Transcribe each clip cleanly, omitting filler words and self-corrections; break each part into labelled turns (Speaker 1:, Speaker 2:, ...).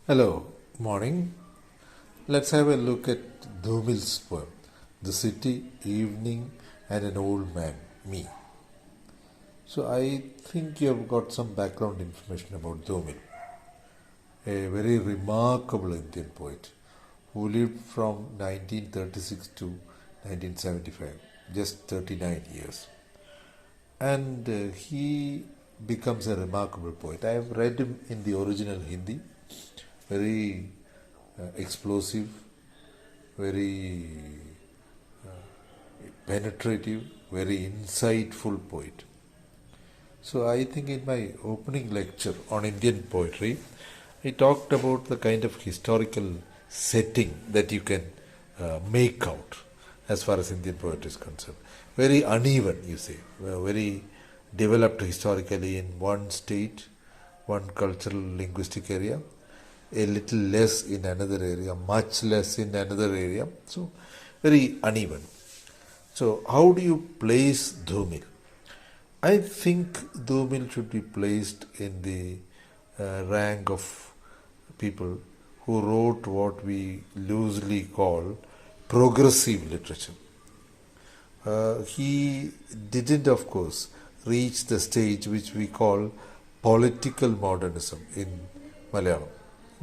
Speaker 1: Hello, morning. Let's have a look at Dhumil's poem, The City, Evening, and an Old Man, Me. So I think you have got some background information about Dhumil, a very remarkable Indian poet who lived from 1936 to 1975, just 39 years. And he becomes a remarkable poet. I have read him in the original Hindi, very explosive, very penetrative, very insightful poet. So I think in my opening lecture on Indian poetry, I talked about the kind of historical setting that you can make out as far as Indian poetry is concerned. Very uneven, you say, very developed historically in one state, one cultural linguistic area, a little less in another area, much less in another area. So, very uneven. So, how do you place Dhumil? I think Dhumil should be placed in the rank of people who wrote what we loosely call progressive literature. He didn't, of course, reach the stage which we call political modernism in Malayalam.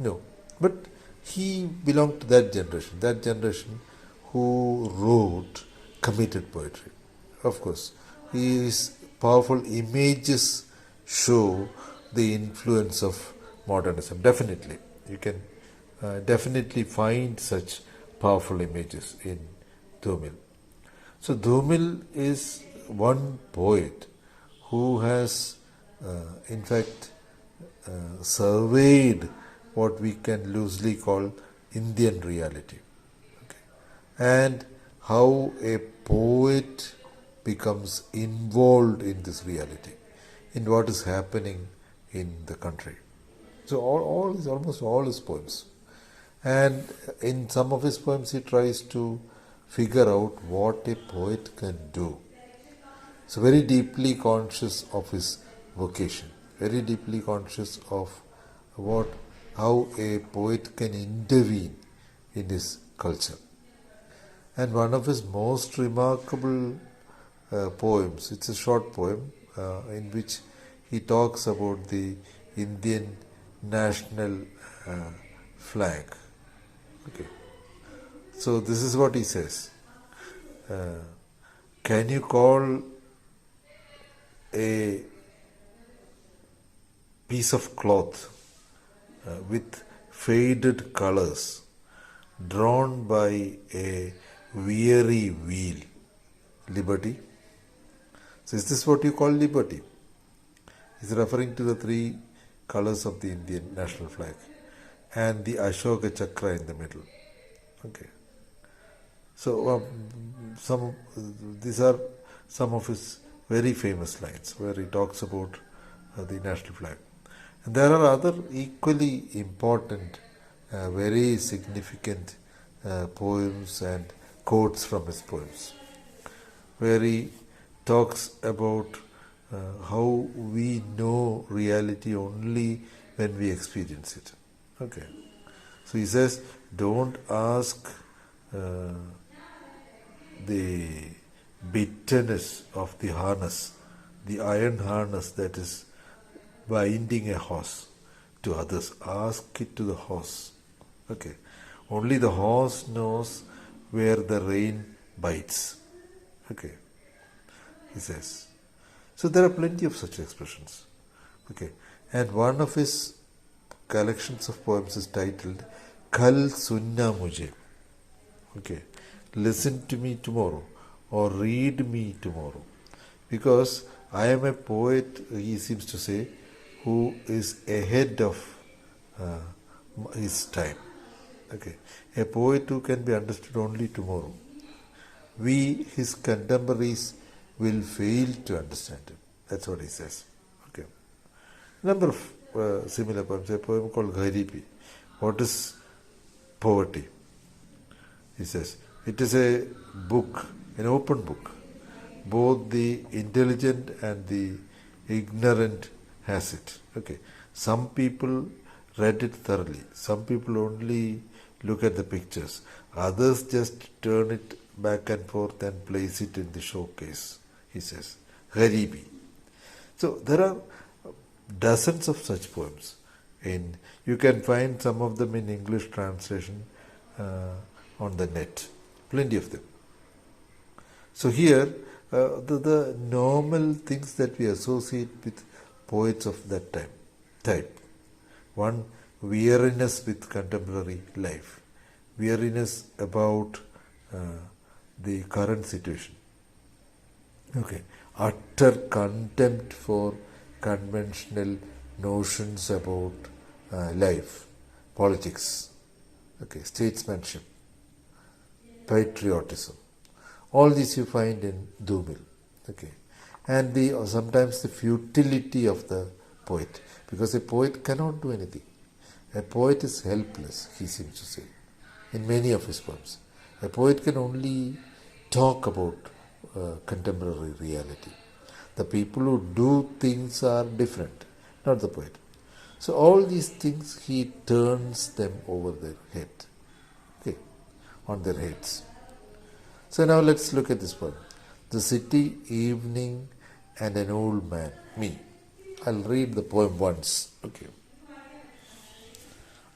Speaker 1: No, but he belonged to that generation who wrote committed poetry. Of course, his powerful images show the influence of modernism. Definitely, you can definitely find such powerful images in Dhumil. So Dhumil is one poet who has, in fact, surveyed what we can loosely call Indian reality. Okay. And how a poet becomes involved in this reality, in what is happening in the country. So almost all his poems. And in some of his poems he tries to figure out what a poet can do. So very deeply conscious of his vocation, very deeply conscious of how a poet can intervene in his culture. And one of his most remarkable poems, it's a short poem in which he talks about the Indian national flag. Okay. So this is what he says. Can you call a piece of cloth with faded colors drawn by a weary wheel liberty? So is this what you call liberty? He's referring to the three colors of the Indian national flag and the Ashoka Chakra in the middle. Okay. So these are some of his very famous lines where he talks about the national flag. And there are other equally important, very significant poems and quotes from his poems, where he talks about how we know reality only when we experience it. Okay. So he says, don't ask the bitterness of the harness, the iron harness that is binding a horse to others. Ask it to the horse. Okay. Only the horse knows where the rain bites. Okay. He says. So there are plenty of such expressions. Okay. And one of his collections of poems is titled Kal Sunna Mujhe. Okay. Listen to me tomorrow or read me tomorrow. Because I am a poet, he seems to say, who is ahead of his time. Okay. A poet who can be understood only tomorrow. We, his contemporaries, will fail to understand him. That's what he says. Okay. Number of similar poems. A poem called Gharibi. What is poverty? He says, it is a book, an open book. Both the intelligent and the ignorant has it. Okay. Some people read it thoroughly. Some people only look at the pictures. Others just turn it back and forth and place it in the showcase, he says. Gharibi. So there are dozens of such poems. You can find some of them in English translation on the net. Plenty of them. So here, the normal things that we associate with poets of that type. One, weariness with contemporary life. Weariness about the current situation. Okay. Utter contempt for conventional notions about life, politics, okay, statesmanship, patriotism. All these you find in Dumil. Okay. And sometimes the futility of the poet, because a poet cannot do anything. A poet is helpless, he seems to say, in many of his poems. A poet can only talk about contemporary reality. The people who do things are different, not the poet. So all these things, he turns them over their head, okay, on their heads. So now let's look at this poem. The city, evening, and an old man, me. I'll read the poem once, okay.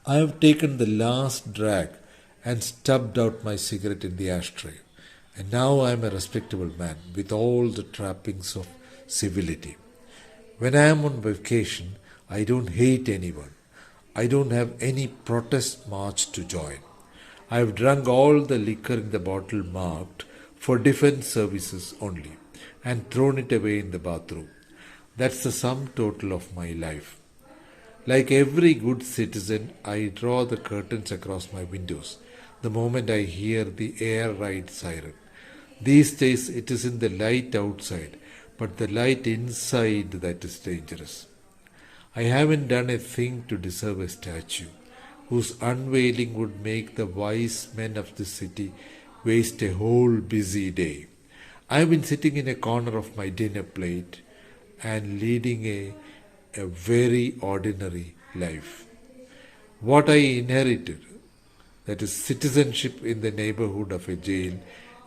Speaker 1: I have taken the last drag and stubbed out my cigarette in the ashtray. And now I am a respectable man with all the trappings of civility. When I am on vacation, I don't hate anyone. I don't have any protest march to join. I have drunk all the liquor in the bottle marked for defense services only and thrown it away in the bathroom. That's the sum total of my life. Like every good citizen, I draw the curtains across my windows the moment I hear the air ride siren. These days it is in the light outside, but the light inside that is dangerous. I haven't done a thing to deserve a statue, whose unveiling would make the wise men of the city waste a whole busy day. I have been sitting in a corner of my dinner plate and leading a very ordinary life. What I inherited, that is citizenship in the neighborhood of a jail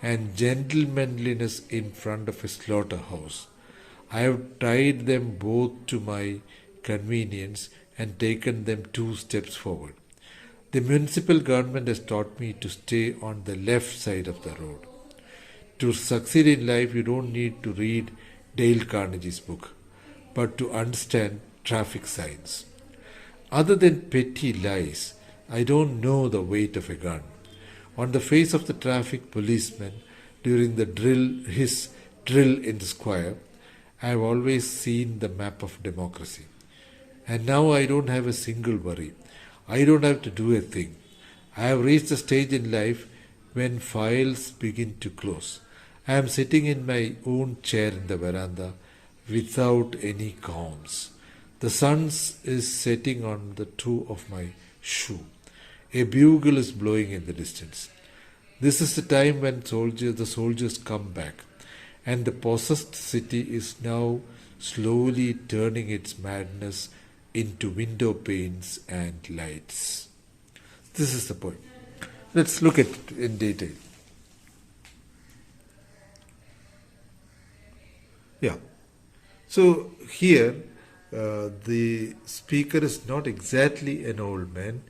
Speaker 1: and gentlemanliness in front of a slaughterhouse, I have tied them both to my convenience and taken them 2 steps forward. The municipal government has taught me to stay on the left side of the road. To succeed in life, you don't need to read Dale Carnegie's book, but to understand traffic signs. Other than petty lies, I don't know the weight of a gun. On the face of the traffic policeman during his drill in the square, I have always seen the map of democracy. And now I don't have a single worry. I don't have to do a thing. I have reached a stage in life when files begin to close. I am sitting in my own chair in the veranda without any qualms. The sun is setting on the toe of my shoe. A bugle is blowing in the distance. This is the time when the soldiers come back, and the possessed city is now slowly turning its madness into window panes and lights. This is the point. Let's look at it in detail. Yeah. So here the speaker is not exactly an old man,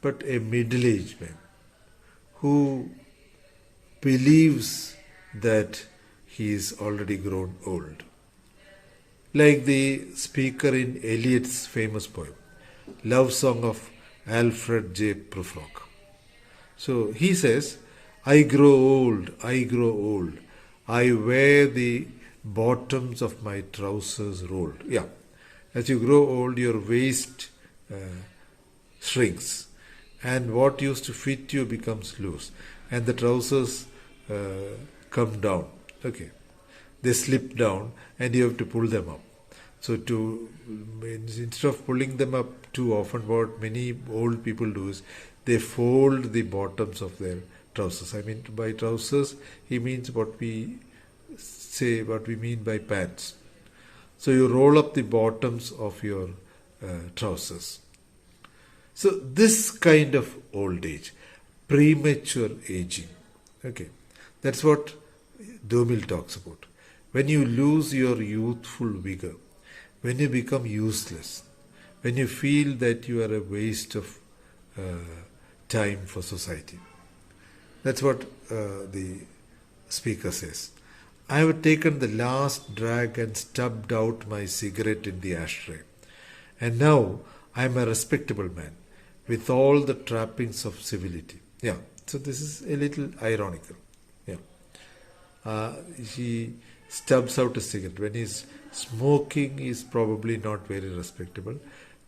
Speaker 1: but a middle-aged man who believes that he is already grown old. Like the speaker in Eliot's famous poem, Love Song of Alfred J. Prufrock. So he says, I grow old, I grow old. I wear the bottoms of my trousers rolled. Yeah, as you grow old, your waist shrinks, and what used to fit you becomes loose, and the trousers come down. Okay, they slip down, and you have to pull them up. So instead of pulling them up too often, what many old people do is they fold the bottoms of their trousers. I mean, by trousers, he means what we mean by pants. So you roll up the bottoms of your trousers. So this kind of old age, premature aging, okay, that's what Domil talks about. When you lose your youthful vigor, when you become useless, when you feel that you are a waste of uh, time for society. That's what the speaker says. I have taken the last drag and stubbed out my cigarette in the ashtray. And now I am a respectable man with all the trappings of civility. Yeah, so this is a little ironical. Yeah. He stubs out a cigarette. When he's smoking, he's probably not very respectable.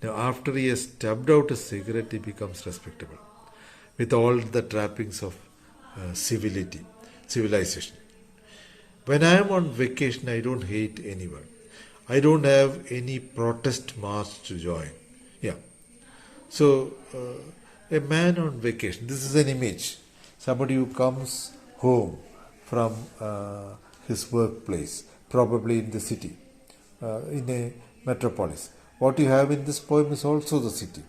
Speaker 1: Now, after he has stubbed out a cigarette, he becomes respectable with all the trappings of civilization. When I am on vacation, I don't hate anyone. I don't have any protest march to join. Yeah. So, a man on vacation, this is an image. Somebody who comes home from his workplace, probably in the city, in a metropolis. What you have in this poem is also the city.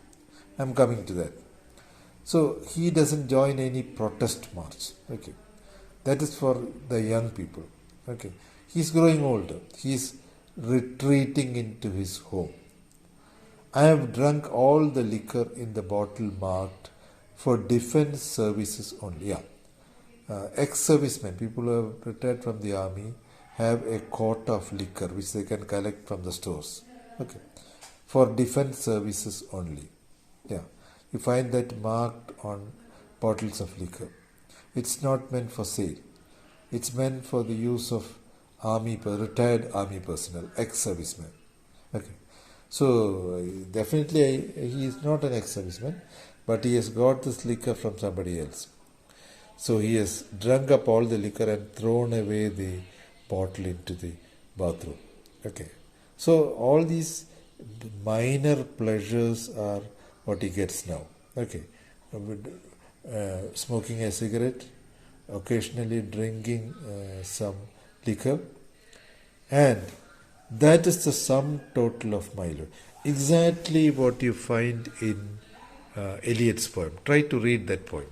Speaker 1: I'm coming to that. So he doesn't join any protest march. Okay, that is for the young people. Okay, he's growing older. He's retreating into his home. I have drunk all the liquor in the bottle marked for defense services only. Yeah, ex-servicemen, people who have retired from the army, have a quota of liquor which they can collect from the stores. Okay, for defense services only. Yeah, you find that marked on bottles of liquor. It's not meant for sale. It's meant for the use of retired army personnel, ex-servicemen. Okay, so definitely he is not an ex-serviceman, but he has got this liquor from somebody else. So he has drunk up all the liquor and thrown away the bottle into the bathroom. Okay, so all these minor pleasures are what he gets now. Okay, smoking a cigarette, occasionally drinking some liquor, and that is the sum total of my life. Exactly what you find in Eliot's poem. Try to read that poem,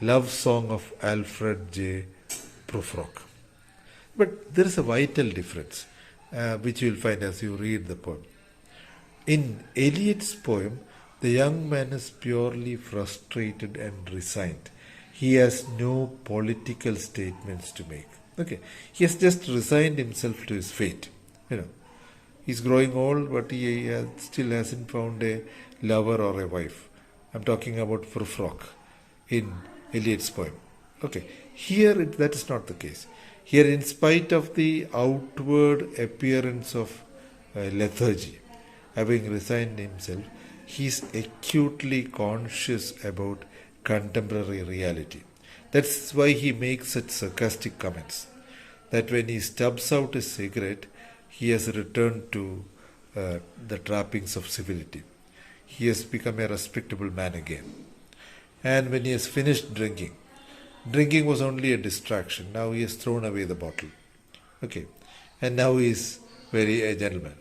Speaker 1: Love Song of Alfred J. Prufrock. But there is a vital difference which you will find as you read the poem. In Eliot's poem, the young man is purely frustrated and resigned. He has no political statements to make. Okay, he has just resigned himself to his fate. He's growing old, but he still hasn't found a lover or a wife. I'm talking about Prufrock in Eliot's poem. Okay, here that is not the case. Here, in spite of the outward appearance of lethargy, having resigned himself, he is acutely conscious about contemporary reality. That's why he makes such sarcastic comments. That when he stubs out his cigarette, he has returned to the trappings of civility. He has become a respectable man again. And when he has finished drinking, drinking was only a distraction. Now he has thrown away the bottle. Okay. And now he is a gentleman.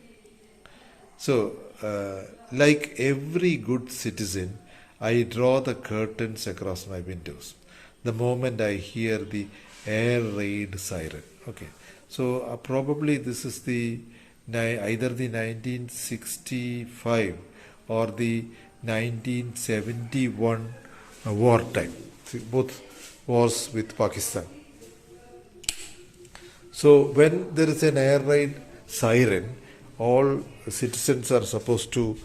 Speaker 1: So, like every good citizen, I draw the curtains across my windows the moment I hear the air raid siren. Okay. So, probably this is either the 1965 or the 1971 wartime. See, both wars with Pakistan. So when there is an air raid siren, all citizens are supposed to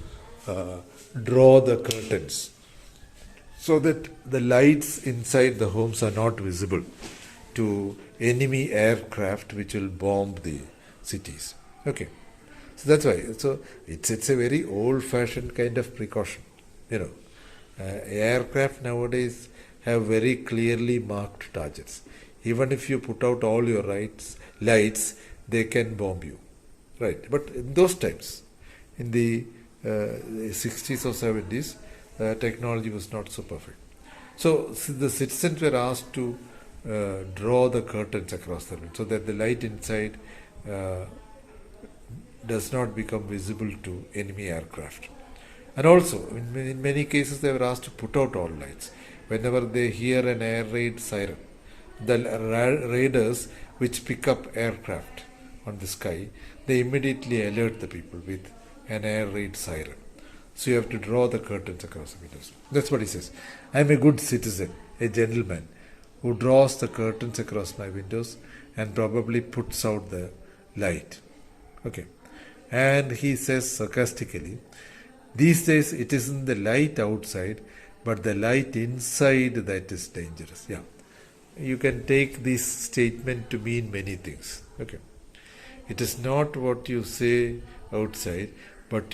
Speaker 1: draw the curtains so that the lights inside the homes are not visible to enemy aircraft which will bomb the cities. Okay. So that's why. So it's a very old-fashioned kind of precaution. Aircraft nowadays have very clearly marked targets. Even if you put out all your lights, they can bomb you. Right. But in those times, in the 60s or 70s, technology was not so perfect. So the citizens were asked to draw the curtains across the room so that the light inside does not become visible to enemy aircraft. And also, in many cases, they were asked to put out all lights. Whenever they hear an air raid siren, the raiders which pick up aircraft on the sky, they immediately alert the people with an air raid siren. So you have to draw the curtains across the windows. That's what he says. I am a good citizen, a gentleman, who draws the curtains across my windows and probably puts out the light. Okay. And he says sarcastically, these days it isn't the light outside, but the light inside that is dangerous. Yeah. You can take this statement to mean many things. Okay. It is not what you say outside, but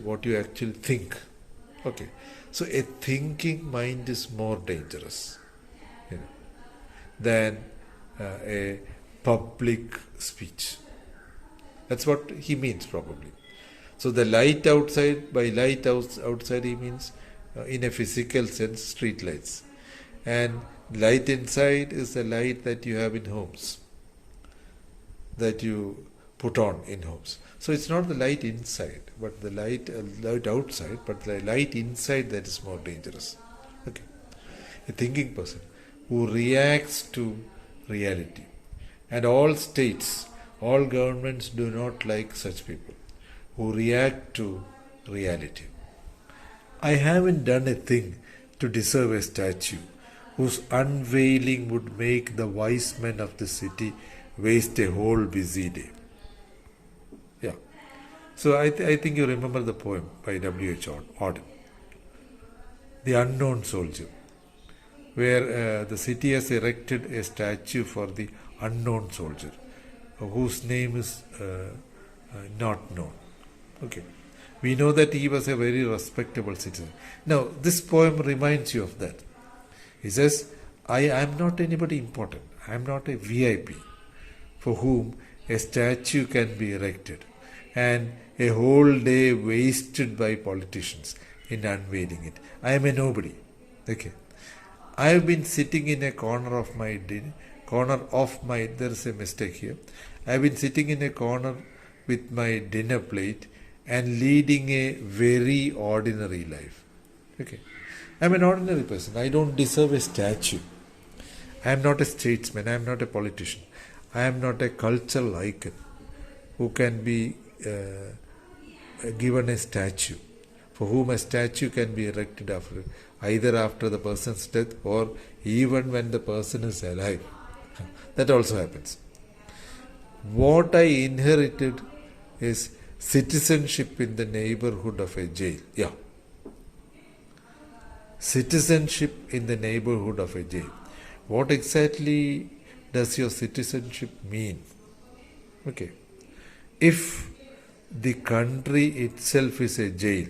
Speaker 1: what you actually think. Okay. So a thinking mind is more dangerous, than a public speech. That's what he means probably. So the light outside, by light outside he means in a physical sense street lights. And light inside is the light that you have in homes, that you put on in homes. So it's not the light inside, but the light outside, but the light inside that is more dangerous. Okay. A thinking person who reacts to reality. And all states, all governments do not like such people who react to reality. I haven't done a thing to deserve a statue whose unveiling would make the wise men of the city waste a whole busy day. Yeah. So I think you remember the poem by W.H. Auden, The Unknown Soldier, where the city has erected a statue for the unknown soldier, whose name is not known. Okay. We know that he was a very respectable citizen. Now, this poem reminds you of that. He says, I am not anybody important. I am not a VIP for whom a statue can be erected and a whole day wasted by politicians in unveiling it. I am a nobody. Okay. I have been sitting in a corner of my there is a mistake here. I have been sitting in a corner with my dinner plate and leading a very ordinary life. Okay. I am an ordinary person. I don't deserve a statue. I am not a statesman. I am not a politician. I am not a cultural icon who can be given a statue, for whom a statue can be erected either after the person's death or even when the person is alive. That also happens. What I inherited is citizenship in the neighborhood of a jail. Yeah. Citizenship in the neighborhood of a jail. What exactly does your citizenship mean? Okay. If the country itself is a jail,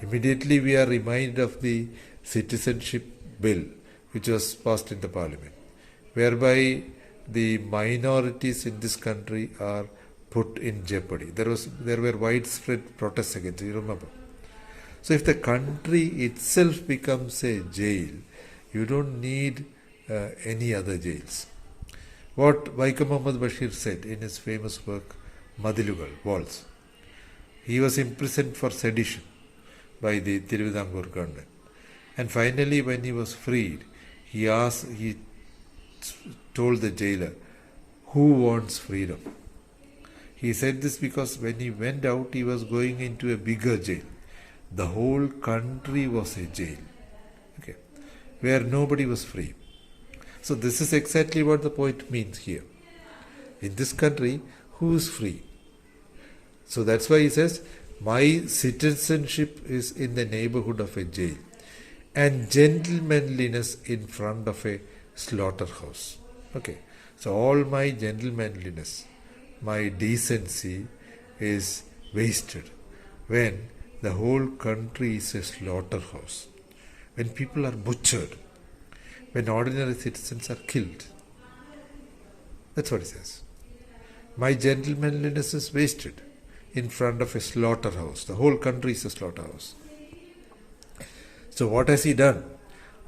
Speaker 1: immediately we are reminded of the citizenship bill which was passed in the parliament, whereby the minorities in this country are put in jeopardy. There were widespread protests against it, you remember. So if the country itself becomes a jail, you don't need any other jails. What Vaikom Muhammad Bashir said in his famous work Madilugal, Walls. He was imprisoned for sedition by the Tiruvidampur government. And finally when he was freed, he told the jailer, who wants freedom? He said this because when he went out, he was going into a bigger jail. The whole country was a jail, okay, where nobody was free. So this is exactly what the poet means here. In this country, who is free? So that's why he says, my citizenship is in the neighborhood of a jail and gentlemanliness in front of a slaughterhouse. Okay, so all my gentlemanliness, my decency is wasted when the whole country is a slaughterhouse, when people are butchered, when ordinary citizens are killed. That's what he says. My gentlemanliness is wasted in front of a slaughterhouse. The whole country is a slaughterhouse. So what has he done?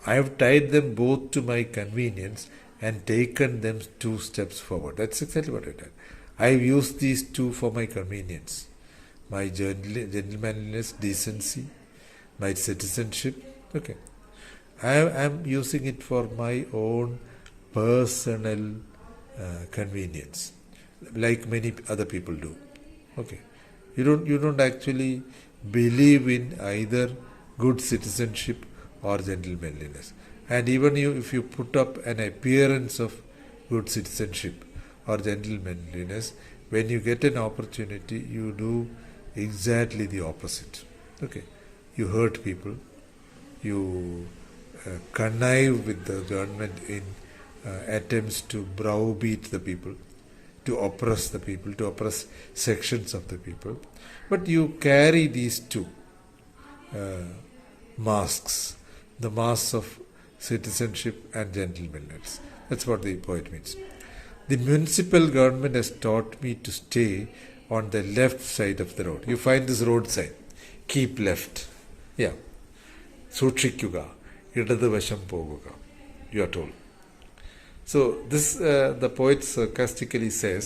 Speaker 1: I have tied them both to my convenience and taken them 2 steps forward. That's exactly what I did. I have used these two for my convenience. my gentlemanliness, decency, my citizenship. Okay, I am using it for my own personal convenience, like many other people do. Okay, you don't actually believe in either good citizenship or gentlemanliness. And even if you put up an appearance of good citizenship or gentlemanliness, when you get an opportunity, you do exactly the opposite. Okay, you hurt people, you connive with the government in attempts to browbeat the people, to oppress the people, to oppress sections of the people. But you carry these two masks, the masks of citizenship and gentlemanliness. That's what the poet means. The municipal government has taught me to stay on the left side of the road. You find this road sign, keep left. Yeah. സൂക്ഷിക്കുക, ഇടതുവശം പോകുക. You are told. So this the poet sarcastically says,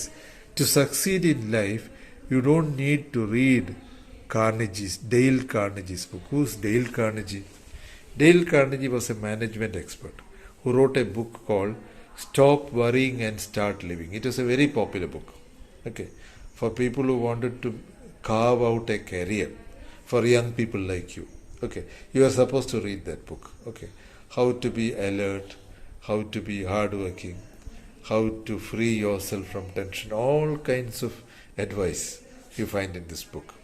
Speaker 1: to succeed in life, you don't need to read Dale Carnegie's book. Who's Dale Carnegie? Dale Carnegie was a management expert who wrote a book called Stop Worrying and Start Living. It was a very popular book. Okay, for people who wanted to carve out a career, for young people like you. Okay, you are supposed to read that book. Okay, how to be alert, how to be hardworking, how to free yourself from tension, all kinds of advice you find in this book.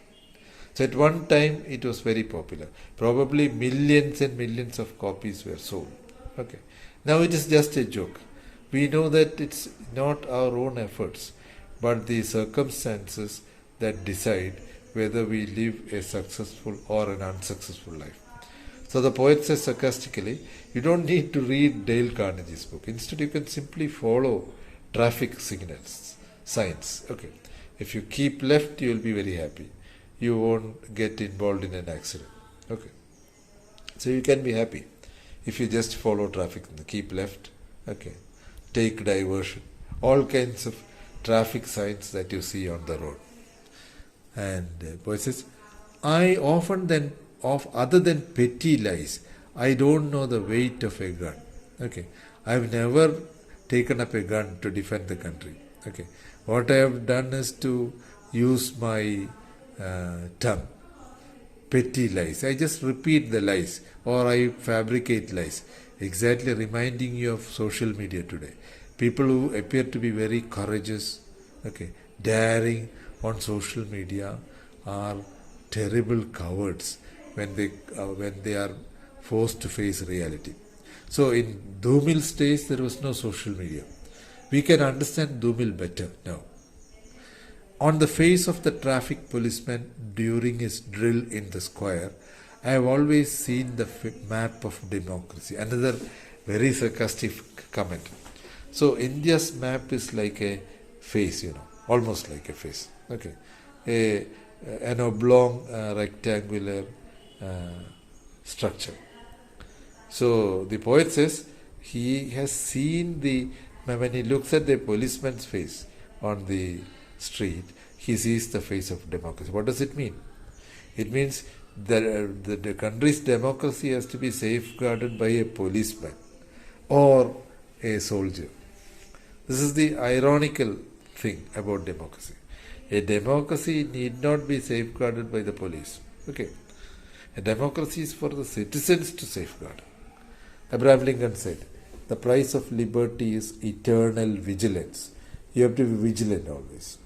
Speaker 1: So at one time it was very popular. Probably millions and millions of copies were sold. Okay, now it is just a joke. We know that it's not our own efforts, but the circumstances that decide whether we live a successful or an unsuccessful life. So the poet says sarcastically, you don't need to read Dale Carnegie's book. Instead, you can simply follow traffic signals, signs. Okay, if you keep left, you will be very happy. You won't get involved in an accident. Okay, so you can be happy if you just follow traffic. Keep left. Okay, take diversion. All kinds of traffic signs that you see on the road. And poet says, other than petty lies, I don't know the weight of a gun. Okay, I've never taken up a gun to defend the country. Okay, what I have done is to use my tongue. Petty lies. I just repeat the lies or I fabricate lies. Exactly reminding you of social media today. People who appear to be very courageous, okay, daring on social media are terrible cowards when they are forced to face reality. So in Dhumil's days there was no social media. We can understand Dhumil better now. On the face of the traffic policeman during his drill in the square, I have always seen the map of democracy. Another very sarcastic comment. So India's map is like a face, almost like a face. Okay, an oblong rectangular structure. So the poet says he has seen when he looks at the policeman's face on the street, he sees the face of democracy. What does it mean? It means that the country's democracy has to be safeguarded by a policeman or a soldier. This is the ironical thing about democracy. A democracy need not be safeguarded by the police. Okay, a democracy is for the citizens to safeguard. Abraham Lincoln said, the price of liberty is eternal vigilance. You have to be vigilant always.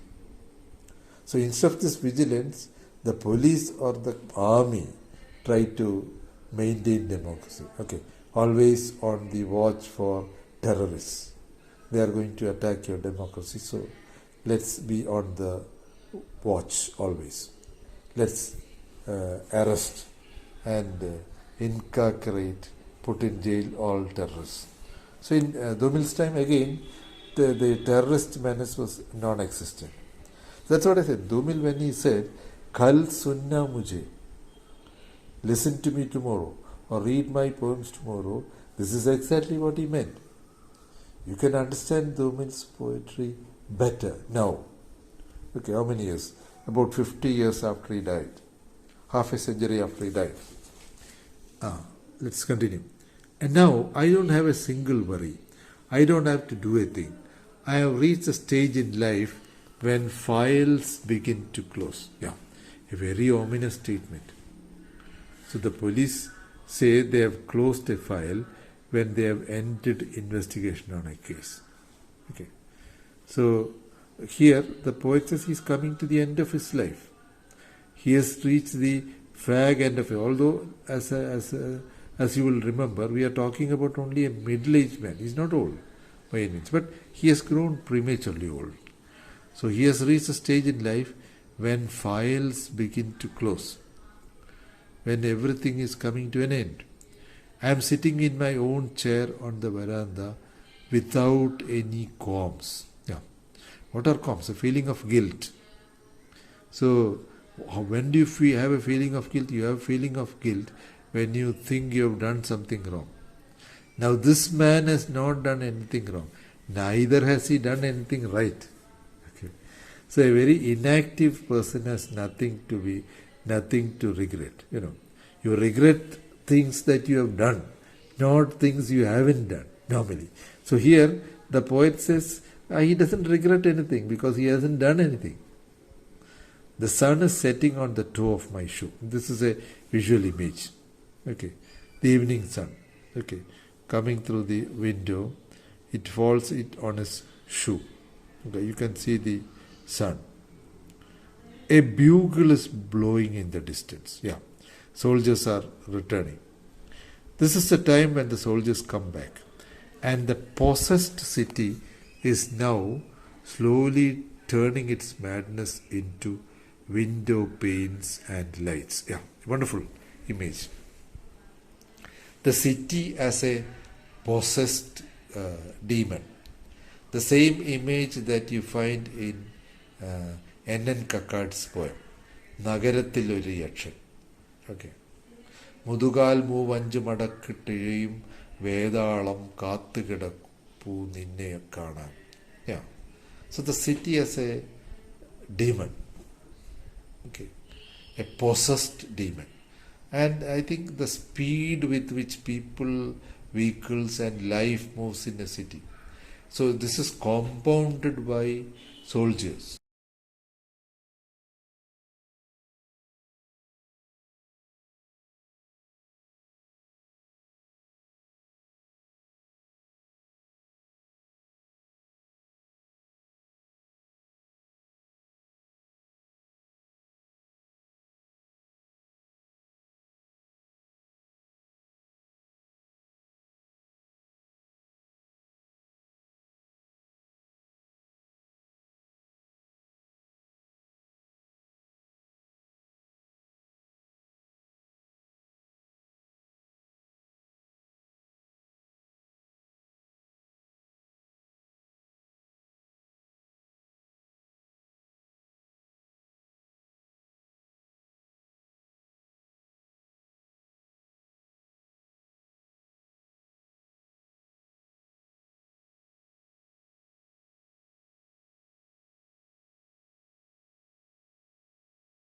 Speaker 1: So instead of this vigilance, the police or the army try to maintain democracy. Okay, always on the watch for terrorists. They are going to attack your democracy. So let's be on the watch always. Let's arrest and incarcerate, put in jail all terrorists. So in Dhumil's time again, the terrorist menace was non-existent. That's what I said. Dhumil, when he said, Kal sunna mujhe, listen to me tomorrow or read my poems tomorrow, this is exactly what he meant. You can understand Dhumil's poetry better now. Okay, how many years? about 50 years after he died, half a century after he died. Let's continue. And now I don't have a single worry. I don't have to do a thing. I have reached a stage in life when files begin to close. Yeah, a very ominous statement. So the police say they have closed a file when they have ended investigation on a case. Okay. So here the poet says he's coming to the end of his life. He has reached the fag end of it. Although, as you will remember, we are talking about only a middle-aged man. He's not old by any means, but he has grown prematurely old. So he has reached a stage in life when files begin to close, when everything is coming to an end. I am sitting in my own chair on the veranda without any qualms. Yeah. What are qualms? A feeling of guilt. So when do you have a feeling of guilt? You have a feeling of guilt when you think you have done something wrong. Now this man has not done anything wrong. Neither has he done anything right. Okay. So a very inactive person has nothing to regret. You regret things that you have done, not things you haven't done normally. So here the poet says he doesn't regret anything because he hasn't done anything. The sun is setting on the toe of my shoe. This is a visual image. Okay. The evening sun. Okay. Coming through the window, it falls on his shoe. Okay. You can see the sun. A bugle is blowing in the distance. Yeah. Soldiers are returning. This is the time when the soldiers come back. And the possessed city is now slowly turning its madness into window panes and lights. Yeah, wonderful image. The city as a possessed demon. The same image that you find in N.N. Kakkad's poem, Nagarathil oru yakshan. Okay. മുതുകാൽ മൂവഞ്ചു മടക്കിട്ടിഴയും വേതാളം കാത്തുകിടപ്പൂ നിന്നെ കാണാൻ. Yeah. So the city as a demon. Okay. A possessed demon. And I think the speed with which people, vehicles and life moves in a city. So this is compounded by soldiers.